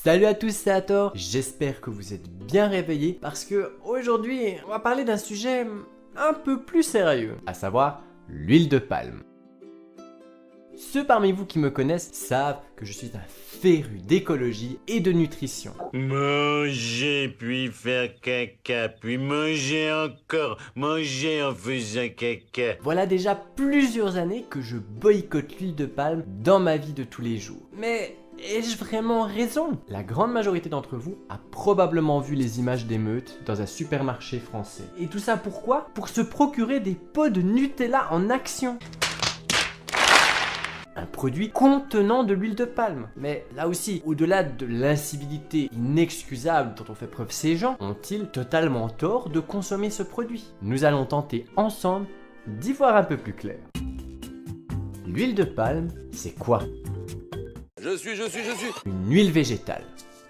Salut à tous, c'est Hathor, j'espère que vous êtes bien réveillés parce que aujourd'hui on va parler d'un sujet un peu plus sérieux, à savoir l'huile de palme. Ceux parmi vous qui me connaissent savent que je suis un féru d'écologie et de nutrition. Manger, puis faire caca, puis manger encore, manger en faisant caca. Voilà déjà plusieurs années que je boycotte l'huile de palme dans ma vie de tous les jours. Mais ai-je vraiment raison? La grande majorité d'entre vous a probablement vu les images d'émeutes dans un supermarché français. Et tout ça pourquoi? Pour se procurer des pots de Nutella en action. Un produit contenant de l'huile de palme. Mais là aussi, au-delà de l'incivilité inexcusable dont ont fait preuve ces gens, ont-ils totalement tort de consommer ce produit? Nous allons tenter ensemble d'y voir un peu plus clair. L'huile de palme, c'est quoi? Je suis. Une huile végétale,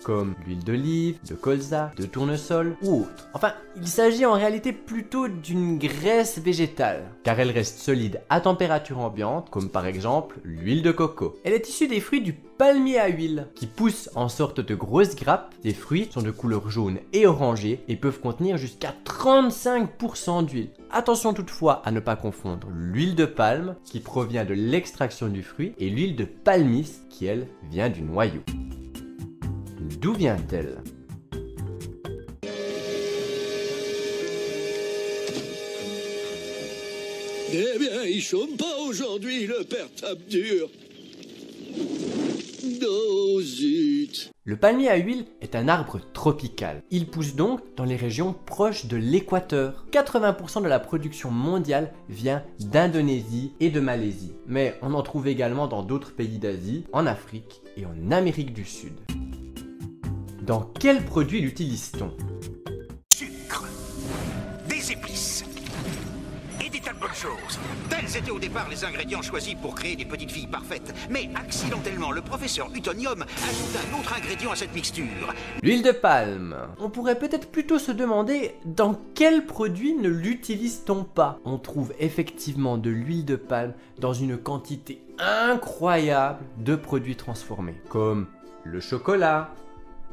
comme l'huile d'olive, de colza, de tournesol ou autre. Enfin, il s'agit en réalité plutôt d'une graisse végétale, car elle reste solide à température ambiante, comme par exemple l'huile de coco. Elle est issue des fruits du palmier à huile, qui poussent en sorte de grosses grappes. Ces fruits sont de couleur jaune et orangée et peuvent contenir jusqu'à 35% d'huile. Attention toutefois à ne pas confondre l'huile de palme, qui provient de l'extraction du fruit, et l'huile de palmiste, qui elle vient du noyau. D'où vient-elle? Eh bien, il chôme pas aujourd'hui, le père tape dur. Oh zut. Le palmier à huile est un arbre tropical. Il pousse donc dans les régions proches de l'équateur. 80% de la production mondiale vient d'Indonésie et de Malaisie. Mais on en trouve également dans d'autres pays d'Asie, en Afrique et en Amérique du Sud. Dans quel produit l'utilise-t-on? Sucre, des épices et des tas de bonnes choses. Tels étaient au départ les ingrédients choisis pour créer des petites filles parfaites. Mais accidentellement, le professeur Utonium ajoute un autre ingrédient à cette mixture. L'huile de palme. On pourrait peut-être plutôt se demander dans quel produit ne l'utilise-t-on pas? On trouve effectivement de l'huile de palme dans une quantité incroyable de produits transformés, comme le chocolat,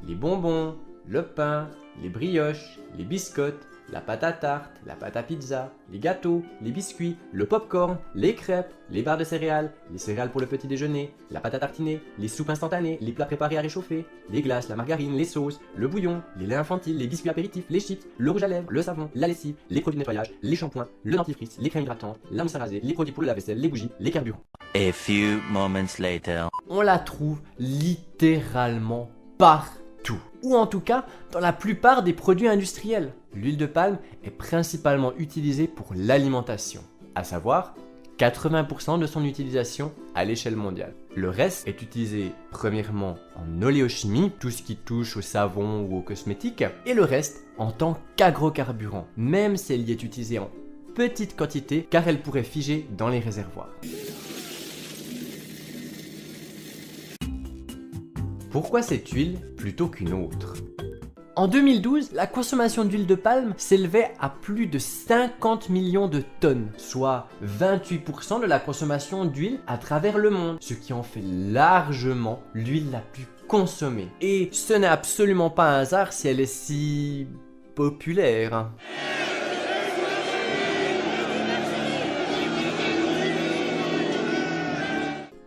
les bonbons, le pain, les brioches, les biscottes, la pâte à tarte, la pâte à pizza, les gâteaux, les biscuits, le popcorn, les crêpes, les barres de céréales, les céréales pour le petit déjeuner, la pâte à tartiner, les soupes instantanées, les plats préparés à réchauffer, les glaces, la margarine, les sauces, le bouillon, les laits infantiles, les biscuits apéritifs, les chips, le rouge à lèvres, le savon, la lessive, les produits de nettoyage, les shampoings, le dentifrice, les crèmes hydratantes, la mousse à raser, les produits pour le lave-vaisselle, les bougies, les carburants. A few moments later. On la trouve littéralement partout. Ou en tout cas dans la plupart des produits industriels. L'huile de palme est principalement utilisée pour l'alimentation, à savoir 80% de son utilisation à l'échelle mondiale. Le reste est utilisé premièrement en oléochimie, tout ce qui touche au savon ou aux cosmétiques, et le reste en tant qu'agrocarburant, même si elle y est utilisée en petite quantité car elle pourrait figer dans les réservoirs. Pourquoi cette huile plutôt qu'une autre? En 2012, la consommation d'huile de palme s'élevait à plus de 50 millions de tonnes, soit 28% de la consommation d'huile à travers le monde, ce qui en fait largement l'huile la plus consommée. Et ce n'est absolument pas un hasard si elle est si populaire.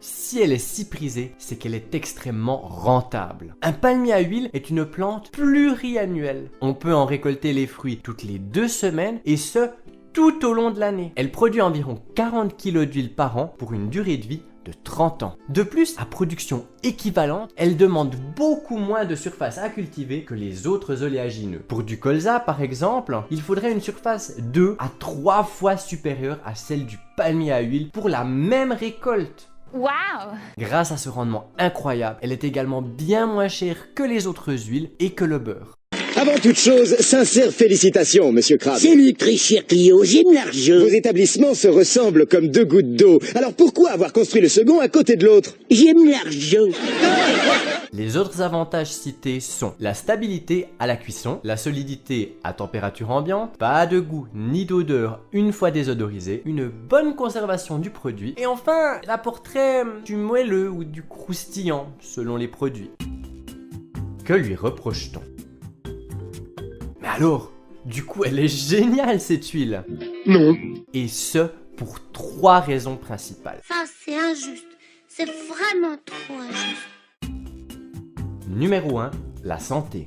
Si elle est si prisée, c'est qu'elle est extrêmement rentable. Un palmier à huile est une plante pluriannuelle. On peut en récolter les fruits toutes les 2 semaines et ce, tout au long de l'année. Elle produit environ 40 kg d'huile par an pour une durée de vie de 30 ans. De plus, à production équivalente, elle demande beaucoup moins de surface à cultiver que les autres oléagineux. Pour du colza par exemple, il faudrait une surface 2 à 3 fois supérieure à celle du palmier à huile pour la même récolte. Wow! Grâce à ce rendement incroyable, elle est également bien moins chère que les autres huiles et que le beurre. Avant toute chose, sincères félicitations, monsieur Crabbe. Salut, très cher Clio, j'aime l'argent. Vos établissements se ressemblent comme 2 gouttes d'eau. Alors pourquoi avoir construit le second à côté de l'autre? J'aime l'argent. Les autres avantages cités sont la stabilité à la cuisson, la solidité à température ambiante, pas de goût ni d'odeur une fois désodorisé, une bonne conservation du produit et enfin l'apporterait du moelleux ou du croustillant selon les produits. Que lui reproche-t-on? Mais alors, du coup, elle est géniale cette huile! Non. Et ce, pour 3 raisons principales. Ça, c'est injuste. C'est vraiment trop injuste. Numéro 1, la santé.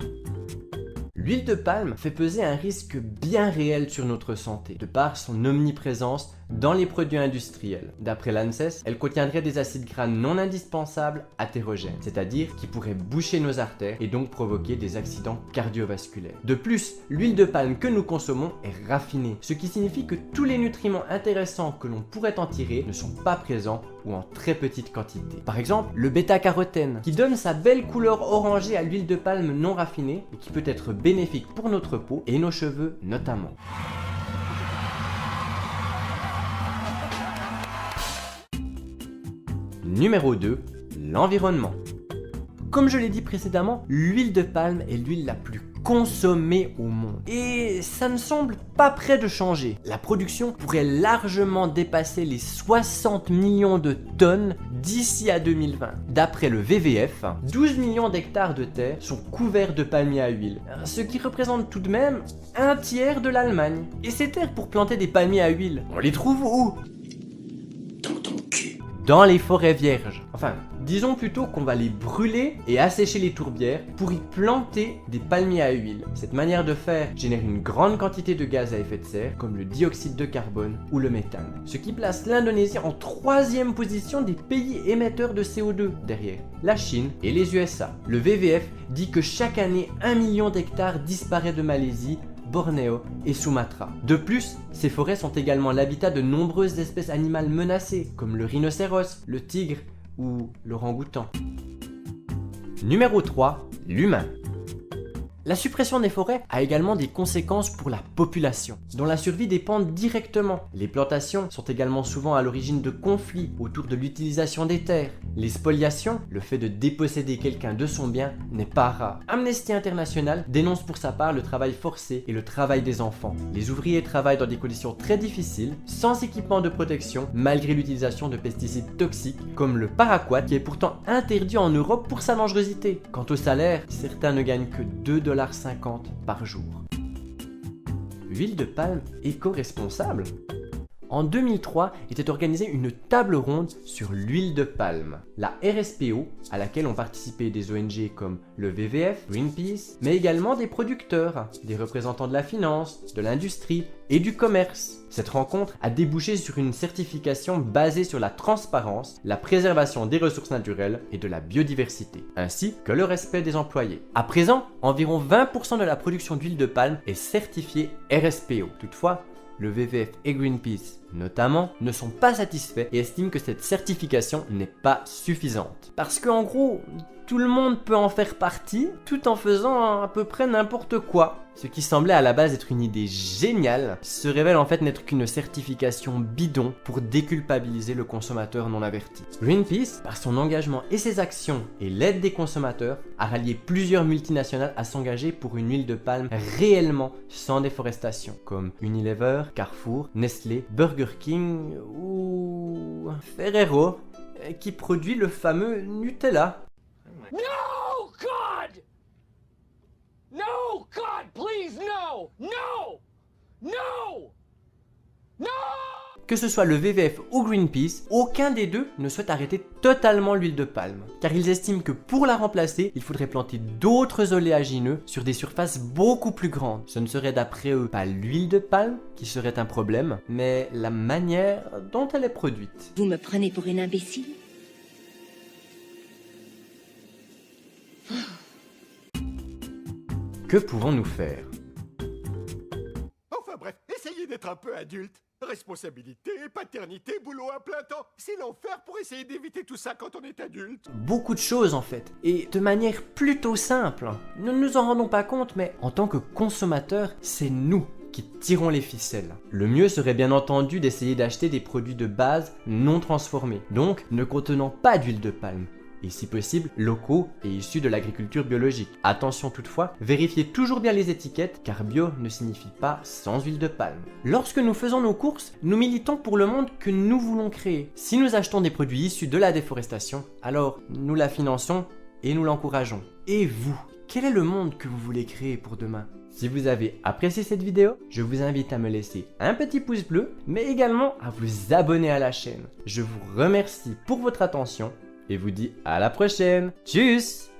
L'huile de palme fait peser un risque bien réel sur notre santé, de par son omniprésence dans les produits industriels. D'après l'ANSES, elle contiendrait des acides gras non indispensables athérogènes, c'est-à-dire qui pourraient boucher nos artères et donc provoquer des accidents cardiovasculaires. De plus, l'huile de palme que nous consommons est raffinée, ce qui signifie que tous les nutriments intéressants que l'on pourrait en tirer ne sont pas présents ou en très petite quantité. Par exemple, le bêta-carotène, qui donne sa belle couleur orangée à l'huile de palme non raffinée et qui peut être bénéfique pour notre peau et nos cheveux notamment. Numéro 2, l'environnement. Comme je l'ai dit précédemment, l'huile de palme est l'huile la plus consommée au monde. Et ça ne semble pas près de changer. La production pourrait largement dépasser les 60 millions de tonnes d'ici à 2020. D'après le WWF, 12 millions d'hectares de terre sont couverts de palmiers à huile, ce qui représente tout de même un tiers de l'Allemagne. Et ces terres pour planter des palmiers à huile, on les trouve où? Dans les forêts vierges. Enfin, disons plutôt qu'on va les brûler et assécher les tourbières pour y planter des palmiers à huile. Cette manière de faire génère une grande quantité de gaz à effet de serre, comme le dioxyde de carbone ou le méthane. Ce qui place l'Indonésie en 3e position des pays émetteurs de CO2, derrière la Chine et les USA. Le WWF dit que chaque année, 1 million d'hectares disparaît de Malaisie, Bornéo et Sumatra. De plus, ces forêts sont également l'habitat de nombreuses espèces animales menacées, comme le rhinocéros, le tigre ou l'orang-outan. Numéro 3, l'humain. La suppression des forêts a également des conséquences pour la population, dont la survie dépend directement. Les plantations sont également souvent à l'origine de conflits autour de l'utilisation des terres. Les spoliations, le fait de déposséder quelqu'un de son bien, n'est pas rare. Amnesty International dénonce pour sa part le travail forcé et le travail des enfants. Les ouvriers travaillent dans des conditions très difficiles, sans équipement de protection, malgré l'utilisation de pesticides toxiques, comme le paraquat, qui est pourtant interdit en Europe pour sa dangerosité. Quant au salaire, certains ne gagnent que 2,50 $ par jour. Huile de palme éco-responsable? En 2003 était organisée une table ronde sur l'huile de palme. La RSPO, à laquelle ont participé des ONG comme le WWF, Greenpeace, mais également des producteurs, des représentants de la finance, de l'industrie et du commerce. Cette rencontre a débouché sur une certification basée sur la transparence, la préservation des ressources naturelles et de la biodiversité, ainsi que le respect des employés. À présent, environ 20% de la production d'huile de palme est certifiée RSPO. Toutefois, le WWF et Greenpeace, notamment, ne sont pas satisfaits et estiment que cette certification n'est pas suffisante. Parce qu'en gros, tout le monde peut en faire partie, tout en faisant à peu près n'importe quoi. Ce qui semblait à la base être une idée géniale, se révèle en fait n'être qu'une certification bidon pour déculpabiliser le consommateur non averti. Greenpeace, par son engagement et ses actions et l'aide des consommateurs, a rallié plusieurs multinationales à s'engager pour une huile de palme réellement sans déforestation, comme Unilever, Carrefour, Nestlé, Burger King ou Ferrero, qui produit le fameux Nutella. No, God! No, God, please, no! No! No! No! Que ce soit le WWF ou Greenpeace, aucun des deux ne souhaite arrêter totalement l'huile de palme, car ils estiment que pour la remplacer, il faudrait planter d'autres oléagineux sur des surfaces beaucoup plus grandes. Ce ne serait d'après eux pas l'huile de palme qui serait un problème, mais la manière dont elle est produite. Vous me prenez pour une imbécile? Que pouvons-nous faire? Enfin bref, essayez d'être un peu adulte. Responsabilité, paternité, boulot à plein temps. C'est l'enfer pour essayer d'éviter tout ça quand on est adulte. Beaucoup de choses en fait, et de manière plutôt simple. Nous ne nous en rendons pas compte, mais en tant que consommateurs, c'est nous qui tirons les ficelles. Le mieux serait bien entendu d'essayer d'acheter des produits de base non transformés, donc ne contenant pas d'huile de palme. Et si possible, locaux et issus de l'agriculture biologique. Attention toutefois, vérifiez toujours bien les étiquettes, car bio ne signifie pas sans huile de palme. Lorsque nous faisons nos courses, nous militons pour le monde que nous voulons créer. Si nous achetons des produits issus de la déforestation, alors nous la finançons et nous l'encourageons. Et vous, Quel est le monde que vous voulez créer pour demain? Si vous avez apprécié cette vidéo, je vous invite à me laisser un petit pouce bleu, mais également à vous abonner à la chaîne. Je vous remercie pour votre attention et vous dis à la prochaine. Tchuss!